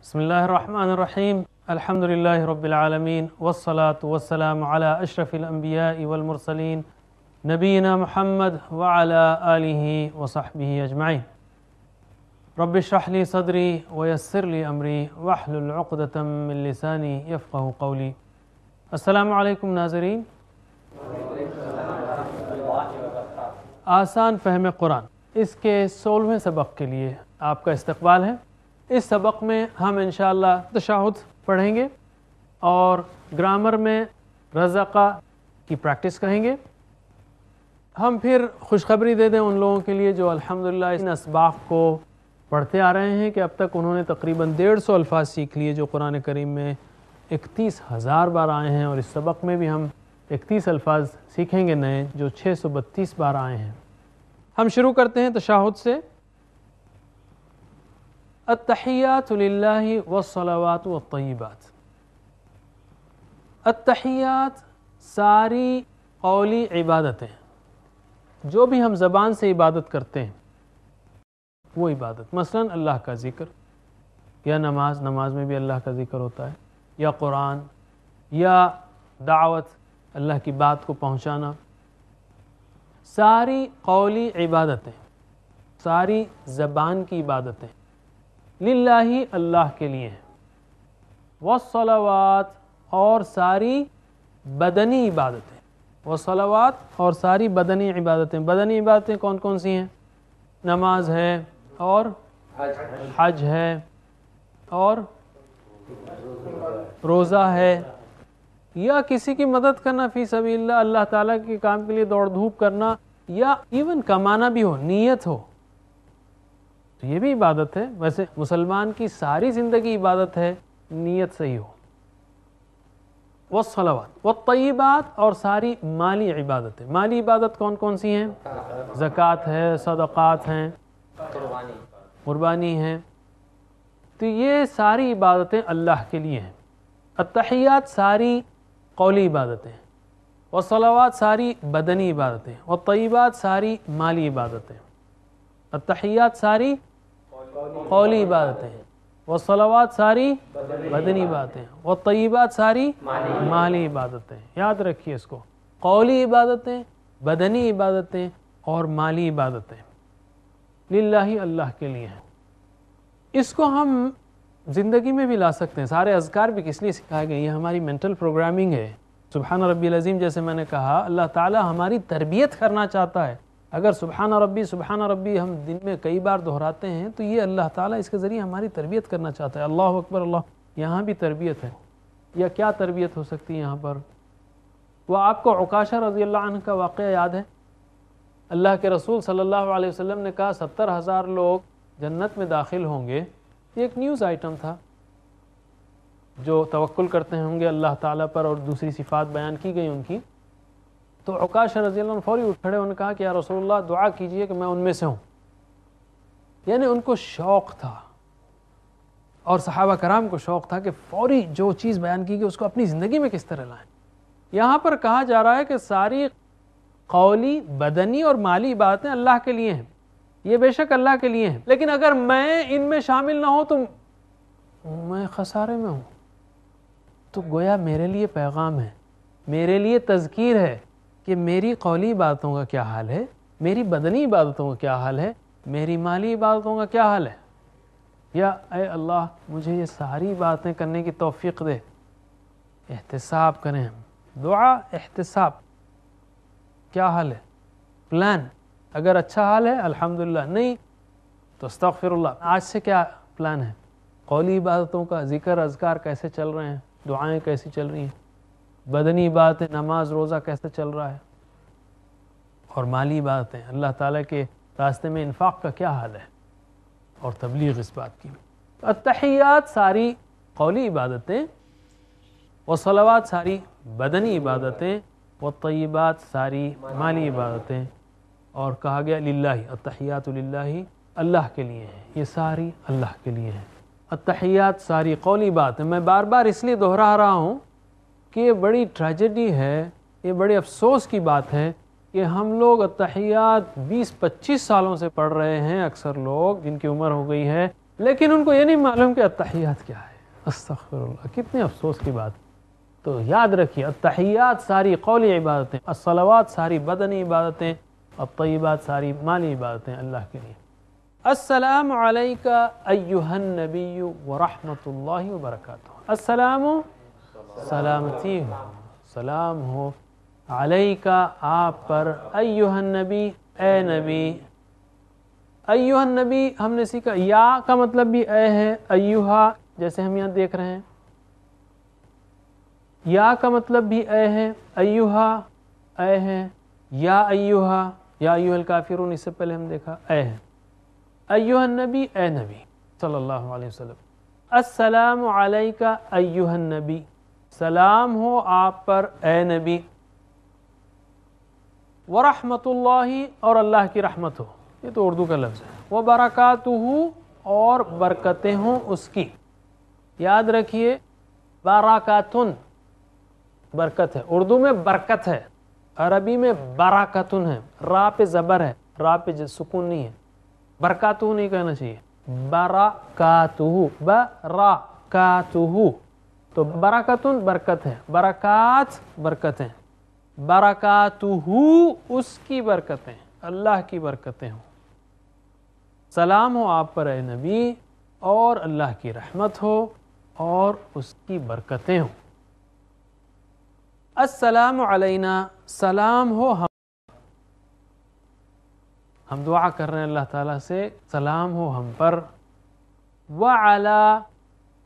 بسم الله الرحمن الرحيم الحمد لله رب العالمين والصلاة والسلام على أشرف الأنبياء والمرسلين نبينا محمد وعلى آله وصحبه أجمعين رب اشرح لي صدري ويسر لي أمري واحلل عقدة من لساني يفقه قولي. السلام علیکم ناظرین. آسان فہم قرآن اس کے 16ویں سبق کے لیے آپ کا استقبال ہے. اس سبق میں ہم انشاءاللہ تشہد پڑھیں گے اور گرامر میں رزقہ کی پریکٹس کریں گے. ہم پھر خوشخبری دے دیں ان لوگوں کے لیے جو الحمدللہ ان اسباق کو پڑھتے آ رہے ہیں کہ اب تک انہوں نے تقریباً 150 الفاظ سیکھ لیے جو قرآن کریم میں 31,000 بار آئے ہیں، اور اس سبق میں بھی ہم 31 الفاظ سیکھیں گے نئے جو 632 بار آئے ہیں. ہم شروع کرتے ہیں تشہد سے. التحیات للہ والصلوات والطیبات. التحیات ساری قولی عبادتیں، جو بھی ہم زبان سے عبادت کرتے ہیں وہ عبادت، مثلا اللہ کا ذکر یا نماز میں بھی اللہ کا ذکر ہوتا ہے، یا قرآن، یا دعوت، اللہ کی بات کو پہنچانا. ساری قولی عبادتیں، ساری زبان کی عبادتیں للہ اللہ کے لیے ہیں. والصلوات اور ساری بدنی عبادتیں، والصلوات اور ساری بدنی عبادتیں. بدنی عبادتیں کون کون سی ہیں؟ نماز ہے، اور حج ہے، اور روزہ ہے، یا کسی کی مدد کرنا فی سبیل اللہ، اللہ تعالیٰ کے کام کے لیے دوڑ دھوپ کرنا، یا ایون کمانا بھی ہو، نیت ہو تو یہ بھی عبادت ہے. ویسے مسلمان کی ساری زندگی عبادت ہے، نیت صحیح ہو. والصلوات والطیبات اور ساری مالی عبادتیں. مالی عبادت کون کون سی ہیں؟ زکوٰۃ ہے، صدقات ہیں، قربانی ہیں. تو یہ ساری عبادتیں اللہ کے لیے ہیں. التحیات ساری قولی عبادتیں، والصلوات ساری بدنی عبادتیں، والطیبات ساری مالی عبادتیں. التحیات ساری قولی عبادتیں، والصلوات ساری بدنی عبادتیں، والطیبات ساری مالی عبادتیں. یاد رکھیے اس کو، قولی عبادتیں، بدنی عبادتیں اور مالی عبادتیں للہ اللہ کے لیے ہیں. اس کو ہم زندگی میں بھی لا سکتے ہیں. سارے اذکار بھی کس لیے سکھائے گئے؟ یہ ہماری مینٹل پروگرامنگ ہے. سبحان ربی العظیم جیسے میں نے کہا، اللہ تعالی ہماری تربیت کرنا چاہتا ہے. اگر سبحان ربی ہم دن میں کئی بار دہراتے ہیں تو یہ اللہ تعالیٰ اس کے ذریعے ہماری تربیت کرنا چاہتا ہے. اللہ اکبر اللہ، یہاں بھی تربیت ہے. یا کیا تربیت ہو سکتی ہے یہاں پر؟ وہ آپ کو عکاشہ رضی اللہ عنہ کا واقعہ یاد ہے؟ اللہ کے رسول صلی اللہ علیہ وسلم نے کہا 70,000 لوگ جنت میں داخل ہوں گے. یہ ایک نیوز آئٹم تھا. جو توکل کرتے ہوں گے اللہ تعالیٰ پر اور دوسری صفات بیان کی گئی ان کی، تو عکاشہ رضی اللہ عنہ فوری اٹھ کھڑے، انہوں نے کہا کہ یا رسول اللہ دعا کیجئے کہ میں ان میں سے ہوں. یعنی ان کو شوق تھا، اور صحابہ کرام کو شوق تھا کہ فوری جو چیز بیان کی گئی اس کو اپنی زندگی میں کس طرح لائیں. یہاں پر کہا جا رہا ہے کہ ساری قولی، بدنی اور مالی عبادتیں اللہ کے لیے ہیں. یہ بے شک اللہ کے لیے ہیں، لیکن اگر میں ان میں شامل نہ ہوں تو میں خسارے میں ہوں. تو گویا میرے لیے پیغام ہے، میرے لیے تذکیر ہے کہ میری قولی عبادتوں کا کیا حال ہے، میری بدنی عبادتوں کا کیا حال ہے، میری مالی عبادتوں کا کیا حال ہے. یا اے اللہ مجھے یہ ساری باتیں کرنے کی توفیق دے. احتساب کریں ہم، دعا احتساب. کیا حال ہے؟ پلان. اگر اچھا حال ہے الحمدللہ، نہیں تو استغفر اللہ. آج سے کیا پلان ہے؟ قولی عبادتوں کا ذکر اذکار کیسے چل رہے ہیں، دعائیں کیسی چل رہی ہیں، بدنی عبادتیں نماز روزہ کیسے چل رہا ہے، اور مالی عبادتیں اللہ تعالیٰ کے راستے میں انفاق کا کیا حال ہے، اور تبلیغ اس بات کی. التحیات ساری قولی عبادتیں، والصلوات ساری بدنی عبادتیں، والطیبات ساری مالی عبادتیں. اور کہا گیا للہ، التحیات للہ، اللہ کے لیے ہیں. یہ ساری اللہ کے لیے ہیں. التحیات ساری قولی باتیں. میں بار بار اس لیے دہرا رہا ہوں کہ یہ بڑی ٹریجڈی ہے، یہ بڑے افسوس کی بات ہے کہ ہم لوگ التحیات 20-25 سالوں سے پڑھ رہے ہیں. اکثر لوگ جن کی عمر ہو گئی ہے لیکن ان کو یہ نہیں معلوم کہ التحیات کیا ہے. استغفر اللہ، کتنے افسوس کی بات. تو یاد رکھیے التحیات ساری قولی عبادتیں، الصلوات ساری بدنی عبادتیں، الطیبات ساری مالی عبادتیں اللہ کے لیے. السلام علیکہ ایہا النبی ورحمۃ اللہ وبرکاتہ. السلام سلامتی ہو، سلام ہو، علیکہ آپ پر، ایہا النبی اے نبی. ایہا النبی ہم نے سیکھا یا کا مطلب بھی اے ہے، ایہا جیسے ہم یہاں دیکھ رہے ہیں، یا کا مطلب بھی اے ہے، ایہا اے ہے، یا ایہا یا ایہا الکافرون اس سے پہلے ہم دیکھا اے ہے. ایہا النبی اے نبی صلی اللہ علیہ وسلم. السلام علیکہ ایہا النبی، سلام ہو آپ پر اے نبی. ورحمۃ اللہ اور اللہ کی رحمت ہو، یہ تو اردو کا لفظ ہے. وبرکاتہ اور برکتیں ہوں اس کی. یاد رکھیے برکاتن برکت ہے، اردو میں برکت ہے، عربی میں براکتن ہے. را پہ زبر ہے، را پہ سکون نہیں ہے، برکاتہ نہیں کہنا چاہیے، برکاتہ، برکاتہ. تو برکتن برکت ہے، برکات برکتیں، برکاتہ اس کی برکتیں، اللہ کی برکتیں ہوں. سلام ہو آپ پر اے نبی اور اللہ کی رحمت ہو اور اس کی برکتیں ہوں. السلام علینا، سلام ہو ہم دعا کر رہے ہیں اللہ تعالیٰ سے سلام ہو ہم پر. وعلی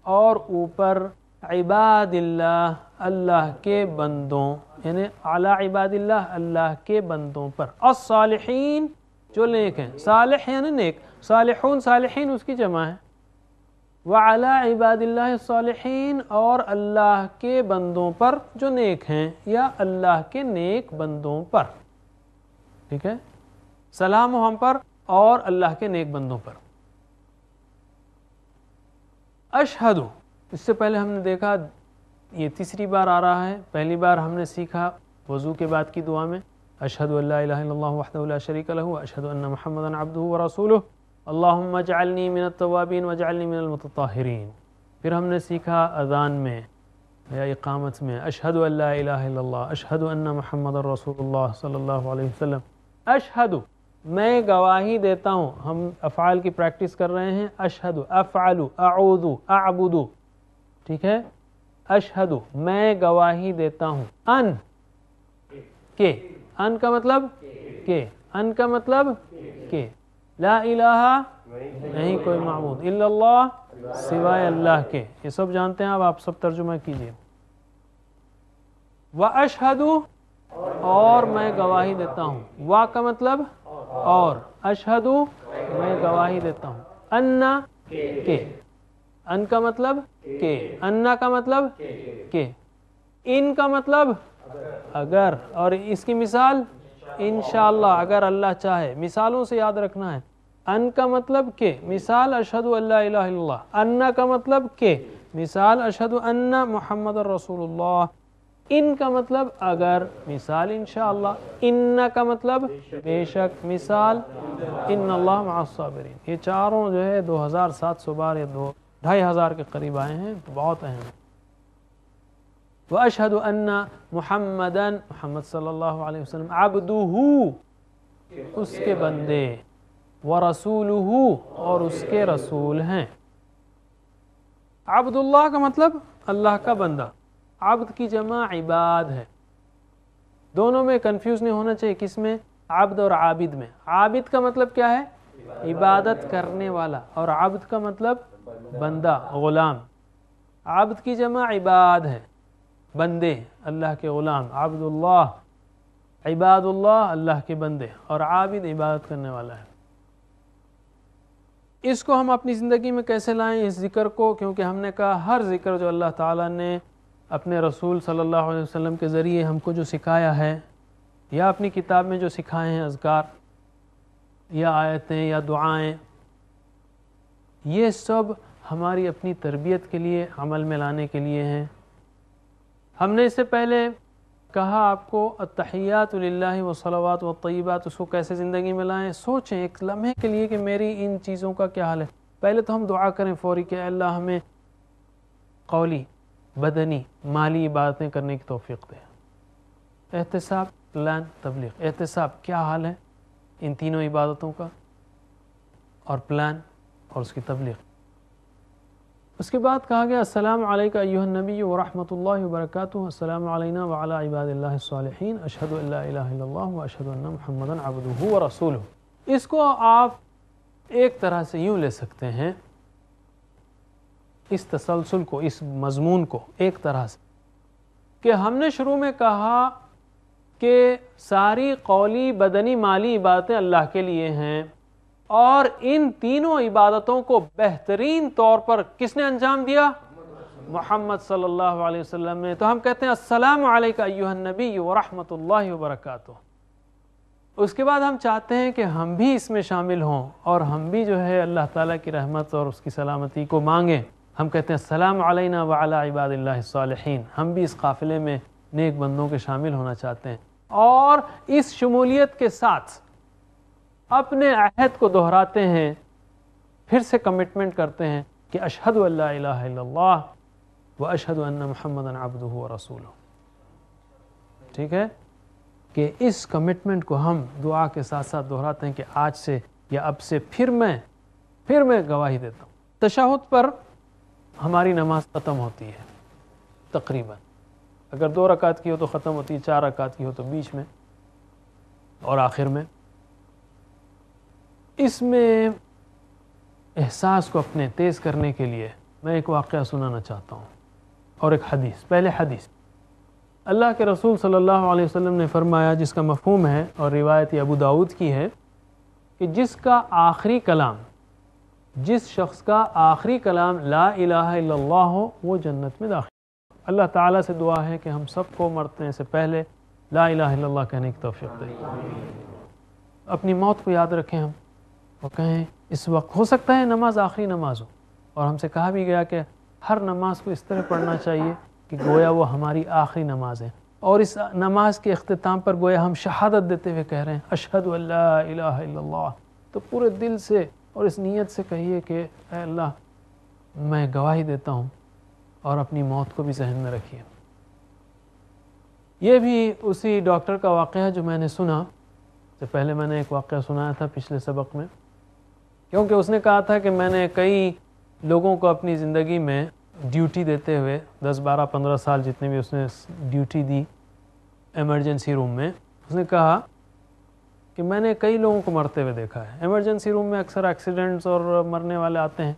اور اوپر، عباد اللہ اللہ کے بندوں، یعنی علی عباد اللہ اللہ کے بندوں پر. الصالحین جو نیک ہیں، صالح یعنی نیک، صالحون صالحین اس کی جمع ہے. وعلی عباد اللہ الصالحین اور اللہ کے بندوں پر جو نیک ہیں، یا اللہ کے نیک بندوں پر. ٹھیک ہے، سلام ہو ہم پر اور اللہ کے نیک بندوں پر. اشہدو اس سے پہلے ہم نے دیکھا یہ تیسری بار آ رہا ہے. پہلی بار ہم نے سیکھا وضو کے بعد کی دعا میں اشہدو ان لا الہ الا اللہ وحدہ لا شریک لہ واشہدو ان محمدا عبدہ ورسولہ اللہم اجعلنی من التوابین واجعلنی من المتطہرین. پھر ہم نے سیکھا اذان میں یا اقامت میں اشہدو ان لا الہ الا اللہ، اشہدو ان محمدا رسول اللہ صلی اللہ علیہ وسلم. اشہدو میں گواہی دیتا ہوں، ہم افعال کی پریکٹس کر رہے ہیں. اشہدو، افعل، اعوذ، اعبد. ٹھیک ہے، اشہدو میں گواہی دیتا ہوں، ان کہ، ان کا مطلب کہ، ان کا مطلب کہ، لا الہ نہیں کوئی معبود الا اللہ سوائے اللہ کے. یہ سب جانتے ہیں آپ سب ترجمہ کیجئے. واشہدو اور میں گواہی دیتا ہوں، وا کا مطلب اور، اشہدو میں گواہی دیتا ہوں، انا کہ، ان کا مطلب کہ، انا کا مطلب کہ، ان کا مطلب اگر، اور اس کی مثال انشاءاللہ اگر اللہ چاہے. مثالوں سے یاد رکھنا ہے. ان کا مطلب کہ، مثال اشہدو ان لا الہ الا اللہ. انا کا مطلب کہ، مثال اشہدو ان محمد رسول اللہ. ان کا مطلب اگر، مثال انشاءاللہ. ان کا مطلب بے شک، مثال ان اللہ مع الصابرین. یہ چاروں جو ہے 2700 بار یا 2500 کے قریب آئے ہیں، تو بہت اہم ہے. واشہد ان محمدً محمد صلی اللہ علیہ وسلم عبدہ اس کے بندے، ورسولہ اور اس کے رسول ہیں. عبداللہ کا مطلب اللہ کا بندہ، عبد کی جمع عباد ہے. دونوں میں کنفیوز نہیں ہونا چاہیے، کس میں؟ عبد اور عابد میں. عابد کا مطلب کیا ہے؟ عبادت کرنے والا، اور عبد کا مطلب بندہ، غلام. عبد کی جمع عباد ہے، بندے اللہ کے غلام. عبداللہ، عباد اللہ اللہ کے بندے، اور عابد عبادت کرنے والا ہے. اس کو ہم اپنی زندگی میں کیسے لائیں اس ذکر کو؟ کیونکہ ہم نے کہا ہر ذکر جو اللہ تعالیٰ نے اپنے رسول صلی اللہ علیہ وسلم کے ذریعے ہم کو جو سکھایا ہے، یا اپنی کتاب میں جو سکھائے ہیں اذکار یا آیتیں یا دعائیں، یہ سب ہماری اپنی تربیت کے لیے، عمل میں لانے کے لیے ہیں. ہم نے اس سے پہلے کہا آپ کو التحیات للہ والصلوات والطیبات، اس کو کیسے زندگی میں لائیں. سوچیں ایک لمحے کے لیے کہ میری ان چیزوں کا کیا حال ہے. پہلے تو ہم دعا کریں فوری کہ اللہ ہمیں قولی، بدنی، مالی عبادتیں کرنے کی توفیق دے۔ احتساب، پلان، تبلیغ۔ احتساب کیا حال ہے ان تینوں عبادتوں کا، اور پلان اور اس کی تبلیغ۔ اس کے بعد کہا گیا السلام علیکہ ایھا النبی ورحمۃ اللہ وبرکاتہ، السلام علینا وعلی عباد اللہ الصالحین، اشہد ان لا الہ الا اللہ واشہد ان محمدا عبدہ ورسولہ۔ اس کو آپ ایک طرح سے یوں لے سکتے ہیں، اس تسلسل کو، اس مضمون کو ایک طرح سے، کہ ہم نے شروع میں کہا کہ ساری قولی، بدنی، مالی عبادتیں اللہ کے لیے ہیں، اور ان تینوں عبادتوں کو بہترین طور پر کس نے انجام دیا؟ محمد صلی اللہ علیہ وسلم نے۔ تو ہم کہتے ہیں السلام علیکہ ایھا النبی ورحمۃ اللہ وبرکاتہ۔ اس کے بعد ہم چاہتے ہیں کہ ہم بھی اس میں شامل ہوں، اور ہم بھی جو ہے اللہ تعالیٰ کی رحمت اور اس کی سلامتی کو مانگیں۔ ہم کہتے ہیں السلام علینا وعلی عباد اللہ الصالحین، ہم بھی اس قافلے میں نیک بندوں کے شامل ہونا چاہتے ہیں، اور اس شمولیت کے ساتھ اپنے عہد کو دہراتے ہیں، پھر سے کمٹمنٹ کرتے ہیں کہ اشہد ان لا الہ الا اللہ واشہد ان محمدا عبدہ ورسولہ۔ ٹھیک ہے، کہ اس کمٹمنٹ کو ہم دعا کے ساتھ ساتھ دہراتے ہیں کہ آج سے یا اب سے پھر میں گواہی دیتا ہوں۔ تشہد پر ہماری نماز ختم ہوتی ہے تقریباً، اگر 2 رکعت کی ہو تو ختم ہوتی ہے، 4 رکعت کی ہو تو بیچ میں اور آخر میں۔ اس میں احساس کو اپنے تیز کرنے کے لیے میں ایک واقعہ سنانا چاہتا ہوں، اور ایک حدیث۔ پہلے حدیث، اللہ کے رسول صلی اللہ علیہ وسلم نے فرمایا، جس کا مفہوم ہے اور روایت ابو داؤد کی ہے، کہ جس شخص کا آخری کلام لا الہ الا اللہ ہو، وہ جنت میں داخل۔ اللہ تعالیٰ سے دعا ہے کہ ہم سب کو مرنے سے پہلے لا الہ الا اللہ کہنے کی توفیق دے۔ اپنی موت کو یاد رکھیں ہم، اور کہیں اس وقت، ہو سکتا ہے نماز آخری نماز ہو، اور ہم سے کہا بھی گیا کہ ہر نماز کو اس طرح پڑھنا چاہیے کہ گویا وہ ہماری آخری نماز ہے، اور اس نماز کے اختتام پر گویا ہم شہادت دیتے ہوئے کہہ رہے ہیں اشہد ان لا الہ الا اللہ۔ تو پورے دل سے اور اس نیت سے کہیے کہ اے اللہ، میں گواہی دیتا ہوں، اور اپنی موت کو بھی ذہن میں رکھیے۔ یہ بھی اسی ڈاکٹر کا واقعہ ہے جو میں نے سنا، سے پہلے میں نے ایک واقعہ سنایا تھا پچھلے سبق میں، کیونکہ اس نے کہا تھا کہ میں نے کئی لوگوں کو اپنی زندگی میں ڈیوٹی دیتے ہوئے 10 12 15 سال جتنے بھی اس نے ڈیوٹی دی ایمرجنسی روم میں، اس نے کہا کہ میں نے کئی لوگوں کو مرتے ہوئے دیکھا ہے۔ ایمرجنسی روم میں اکثر ایکسیڈنٹس اور مرنے والے آتے ہیں،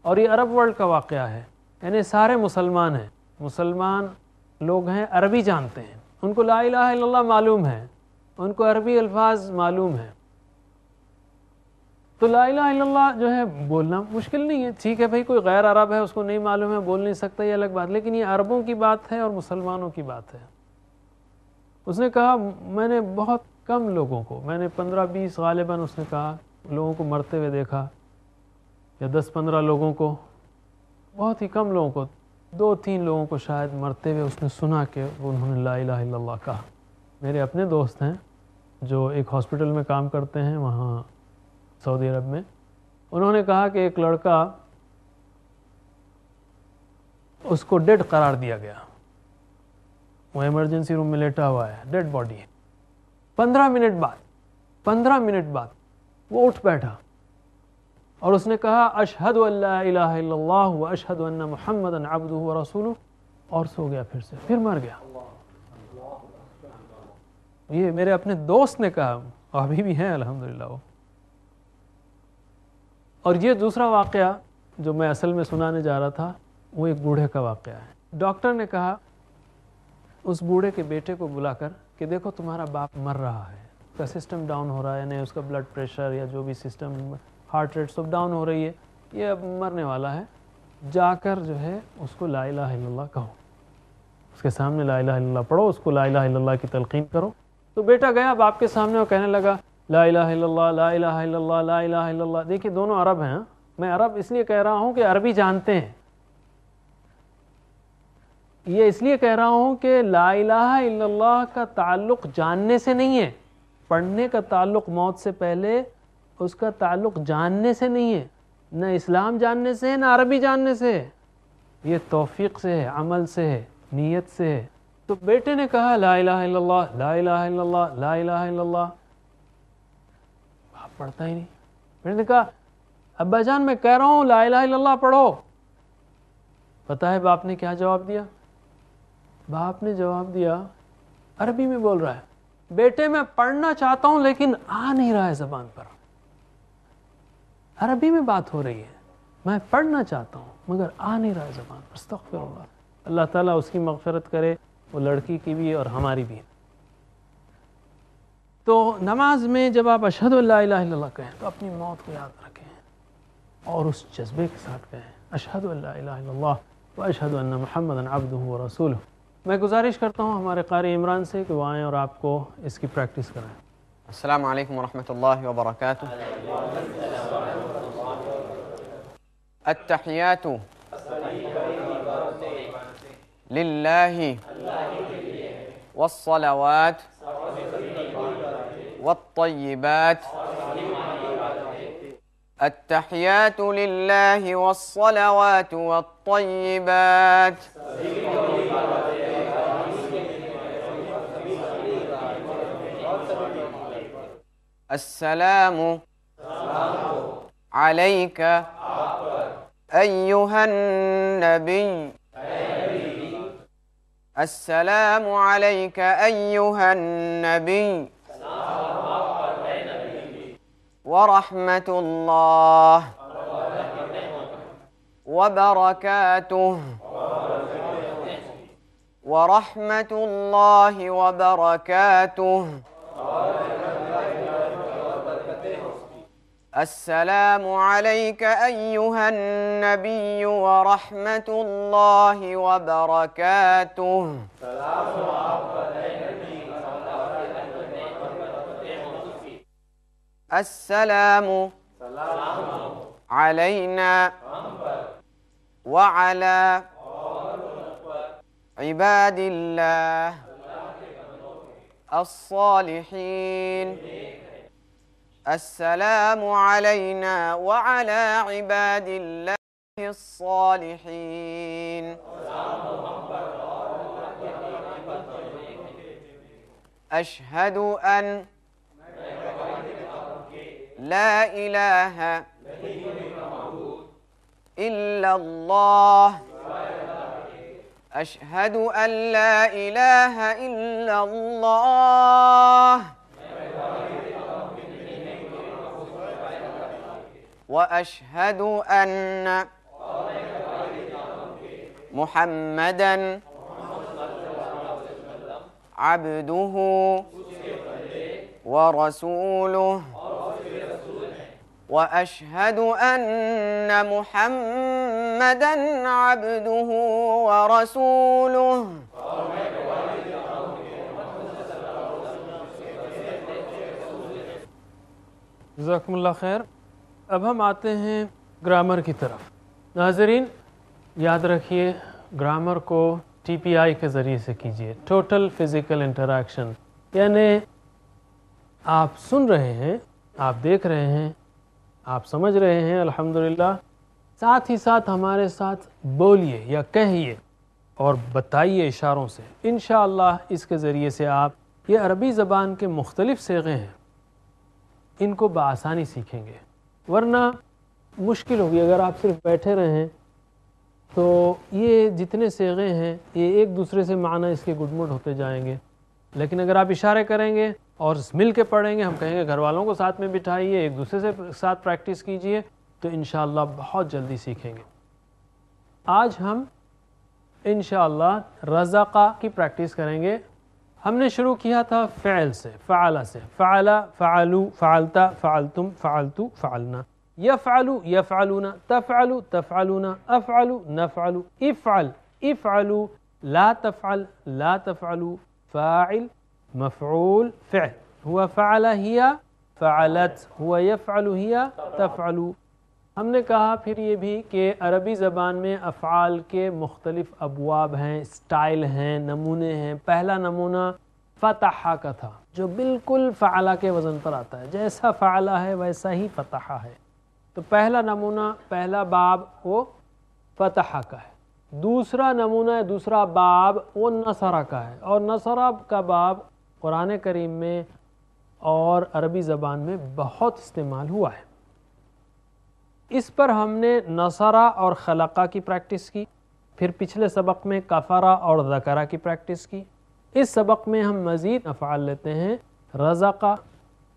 اور یہ عرب ورلڈ کا واقعہ ہے، یعنی سارے مسلمان ہیں، مسلمان لوگ ہیں، عربی جانتے ہیں، ان کو لا الہ الا اللہ معلوم ہے، ان کو عربی الفاظ معلوم ہے، تو لا الہ الا اللہ جو ہے بولنا مشکل نہیں ہے۔ ٹھیک ہے بھائی، کوئی غیر عرب ہے، اس کو نہیں معلوم ہے، بول نہیں سکتا، یہ الگ بات، لیکن یہ عربوں کی بات ہے اور مسلمانوں کی بات ہے۔ اس نے کہا میں نے بہت کم لوگوں کو، میں نے 15 20 غالباً اس نے کہا لوگوں کو مرتے ہوئے دیکھا، یا 10 15 لوگوں کو، بہت ہی کم لوگوں کو، 2 3 لوگوں کو شاید مرتے ہوئے اس نے سنا کہ انہوں نے لا الہ الا اللہ کہا۔ میرے اپنے دوست ہیں جو ایک ہاسپٹل میں کام کرتے ہیں وہاں سعودی عرب میں، انہوں نے کہا کہ ایک لڑکا، اس کو ڈیڈ قرار دیا گیا، وہ ایمرجنسی روم میں لیٹا ہوا ہے، ڈیڈ باڈی ہے۔ 15 منٹ بعد وہ اٹھ بیٹھا، اور اس نے کہا اشہد ان لا الہ الا اللہ واشہد ان محمدا عبدہ ورسولہ، اور سو گیا، پھر مر گیا۔ یہ میرے اپنے دوست نے کہا، اور ابھی بھی ہیں الحمدللہ وہ۔ اور یہ دوسرا واقعہ جو میں اصل میں سنانے جا رہا تھا، وہ ایک بوڑھے کا واقعہ ہے۔ ڈاکٹر نے کہا اس بوڑھے کے بیٹے کو بلا کر کہ دیکھو تمہارا باپ مر رہا ہے، اس کا سسٹم ڈاؤن ہو رہا ہے، یعنی اس کا بلڈ پریشر یا جو بھی سسٹم، ہارٹ ریٹ سب ڈاؤن ہو رہی ہے، یہ اب مرنے والا ہے، جا کر جو ہے اس کو لا الہ الا اللہ کہو، اس کے سامنے لا الہ الا اللہ پڑھو، اس کو لا الہ الا اللہ کی تلقین کرو۔ تو بیٹا گیا باپ کے سامنے اور کہنے لگا لا الہ الا اللہ، لا الہ الا اللہ، لا الہ الا اللہ۔ دیکھیے دونوں عرب ہیں، میں عرب اس لیے کہہ رہا ہوں کہ عربی جانتے ہیں، یہ اس لیے کہہ رہا ہوں کہ لا الہ الا اللہ کا تعلق جاننے سے نہیں ہے، پڑھنے کا تعلق موت سے پہلے اس کا تعلق جاننے سے نہیں ہے، نہ اسلام جاننے سے ہے نہ عربی جاننے سے ہے، یہ توفیق سے ہے، عمل سے ہے، نیت سے ہے۔ تو بیٹے نے کہا لا الہ الا اللہ، لا الہ الا اللہ، لا الہ الا اللہ، باپ پڑھتا ہی نہیں۔ بیٹے نے کہا ابا جان میں کہہ رہا ہوں لا الہ الا اللہ پڑھو۔ پتہ ہے باپ نے کیا جواب دیا؟ باپ نے جواب دیا، عربی میں بول رہا ہے، بیٹے میں پڑھنا چاہتا ہوں لیکن آ نہیں رہا ہے زبان پر۔ عربی میں بات ہو رہی ہے، میں پڑھنا چاہتا ہوں مگر آ نہیں رہا ہے زبان پر۔ استغفر اللہ۔ اللہ تعالیٰ اس کی مغفرت کرے، وہ لڑکی کی بھی اور ہماری بھی۔ تو نماز میں جب آپ اشہد ان لا الہ الا اللہ کہیں تو اپنی موت کو یاد رکھیں اور اس جذبے کے ساتھ کہیں اشہد ان لا الہ الا اللہ و اشہد ان محمدا عبدہ و رسولہ۔ میں گزارش کرتا ہوں ہمارے قاری عمران سے کہ وہ آئیں اور آپ کو اس کی پریکٹس کرائیں۔ السلام علیکم ورحمۃ اللہ وبرکاتہ۔ التحیات للہ والصلوات والطیبات۔ التحیات للہ والصلوات والطیبات۔ السلام علیک ایہا النبی، السلام علیک ایہا النبی ورحمۃ اللہ وبرکاتہ، ورحمۃ اللہ وبرکاتہ۔ السلام علیک ایہا النبی ورحمۃ اللہ وبرکاتہ۔ السلام علینا وعلی عباد اللہ الصالحین۔ السلام علینا وعلی عباد اللہ الصالحین۔ اشہد ان لا الہ الا اللہ، اشہد ان لا الہ الا اللہ، واشہد ان محمدا عبدہ ورسولہ، واشہد ان محمدا عبدہ ورسولہ۔ جزاکم اللہ خیر۔ اب ہم آتے ہیں گرامر کی طرف۔ ناظرین یاد رکھیے گرامر کو ٹی پی آئی کے ذریعے سے کیجیے، ٹوٹل فزیکل انٹریکشن، یعنی آپ سن رہے ہیں، آپ دیکھ رہے ہیں، آپ سمجھ رہے ہیں الحمدللہ، ساتھ ہی ساتھ ہمارے ساتھ بولیے یا کہیے اور بتائیے اشاروں سے۔ انشاءاللہ اس کے ذریعے سے آپ یہ عربی زبان کے مختلف صیغے ہیں ان کو بآسانی سیکھیں گے، ورنہ مشکل ہوگی اگر آپ صرف بیٹھے رہیں تو یہ جتنے صیغے ہیں یہ ایک دوسرے سے معنی اس کے گڈمڈ ہوتے جائیں گے۔ لیکن اگر آپ اشارے کریں گے اور مل کے پڑھیں گے، ہم کہیں گے گھر والوں کو ساتھ میں بٹھائیے، ایک دوسرے سے ساتھ پریکٹس کیجئے، تو انشاءاللہ بہت جلدی سیکھیں گے۔ آج ہم انشاءاللہ رزقہ کی پریکٹس کریں گے۔ ہم نے شروع کیا تھا فعل سے، فعل سے، فعل، فعلو، فعلتا، فعلتم، فعلتو، فعلنا، یفعلو، یفعلون، تفعلو، تفعلون، افعلو، نفعلو، افعل، افعلو، لا تفعل، لا تفعلو، فاعل، مفعول، فعل، ہوا فعل ہی فعلت، ہوا یفعل ہی تفعلو۔ ہم نے کہا پھر یہ بھی کہ عربی زبان میں افعال کے مختلف ابواب ہیں، سٹائل ہیں، نمونے ہیں۔ پہلا نمونہ فتح کا تھا جو بالکل فعلہ کے وزن پر آتا ہے، جیسا فعلہ ہے ویسا ہی فتح ہے۔ تو پہلا نمونہ پہلا باب وہ فتح کا ہے، دوسرا نمونہ ہے دوسرا باب وہ نصرہ کا ہے، اور نصرہ کا باب قرآن کریم میں اور عربی زبان میں بہت استعمال ہوا ہے۔ اس پر ہم نے نصرہ اور خلقہ کی پریکٹس کی، پھر پچھلے سبق میں کفرہ اور ذکرہ کی پریکٹس کی۔ اس سبق میں ہم مزید افعال لیتے ہیں۔ رزقہ،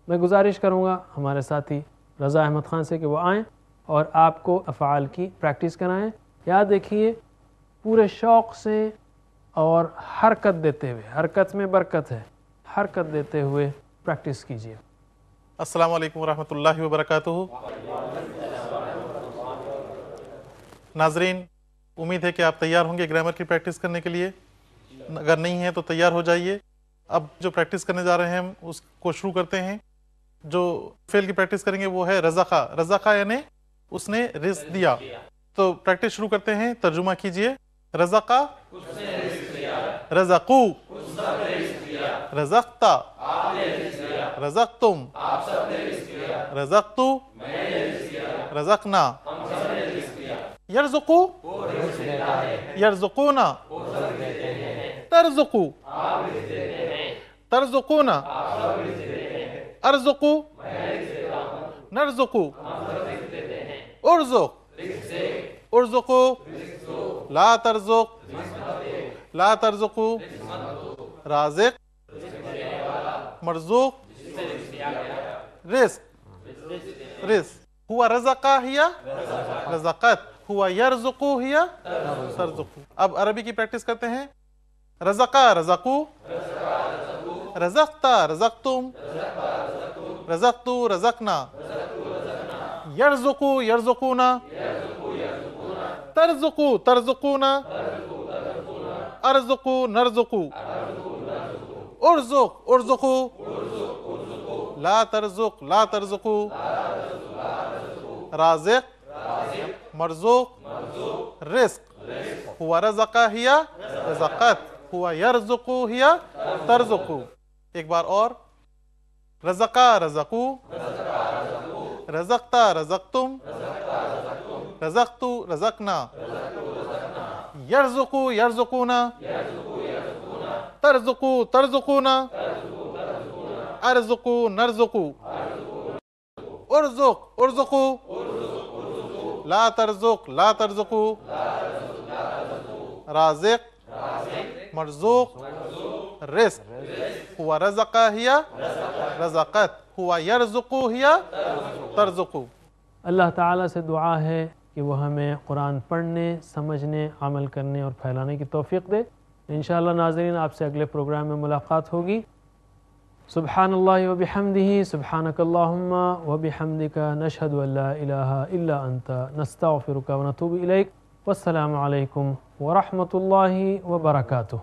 میں گزارش کروں گا ہمارے ساتھی رضا احمد خان سے کہ وہ آئیں اور آپ کو افعال کی پریکٹس کرائیں۔ یاد رکھیے پورے شوق سے اور حرکت دیتے ہوئے، حرکت میں برکت ہے، حرکت دیتے ہوئے پریکٹس کیجیے۔ السلام علیکم ورحمۃ اللہ وبرکاتہ۔ ناظرین، امید ہے کہ آپ تیار ہوں گے گرامر کی پریکٹس کرنے کے لیے، اگر نہیں ہیں تو تیار ہو جائیے۔ اب جو پریکٹس کرنے جا رہے ہیں ہم اس کو شروع کرتے ہیں۔ جو فعل کی پریکٹس کریں گے وہ ہے رزقہ۔ رزقہ یعنی اس نے رزق دیا۔ تو پریکٹس شروع کرتے ہیں، ترجمہ کیجئے۔ رزقہ، رزقو، رزقتا، رزقتم، رزقتو، رزقنا، یرزقو، یرزقونا، ترزقو، ترزقونا، ارزقو، نرزقو، ارزق، ارزقو، لا ترزق، لا ترزقو، رازق، مرزوق، رزق، رزق۔ ہوا رزقہ ہیا رزقت، ہوا یرزقو ہیا ترزقو۔ اب عربی کی پریکٹس کرتے ہیں۔ رزقہ، رزقو، رزقتا، رزقتم، رزقتو، رزقنا، یرزقو، یرزقونا، ترزقو، ترزقونا، ارزقو، نرزقو، ارزق، ارزقو، لا ترزق، لا ترزقو، رازق، مرزوق، رزق۔ ہوا رزقہ ہیا رزقت، ہوا یرزقو ہیا ترزقو۔ ایک بار اور۔ رزقہ، رزقو، رزقتا، رزقتم، رزقتو، رزقنا، یرزقو، یرزقونا، ترزقو، ترزقونا، ارزقو، نرزقو، ارزق، ارزقو، لا ترزق، لا ترزقو، رازق، مرزوق، رزق۔ ہوا رزقہ ہیا رزقت، ہوا یرزقو ہیا ترزقو۔ اللہ تعالیٰ سے دعا ہے کہ وہ ہمیں قرآن پڑھنے، سمجھنے، عمل کرنے اور پھیلانے کی توفیق دے۔ انشاءاللہ ناظرین آپ سے اگلے پروگرام میں ملاقات ہوگی۔ سبحان اللہ وبحمدہ، سبحانک اللہم وبحمدک، نشہد ان لا الہ الا انت، نستغفرک ونتوب الیک۔ والسلام علیکم ورحمۃ اللہ وبرکاتہ۔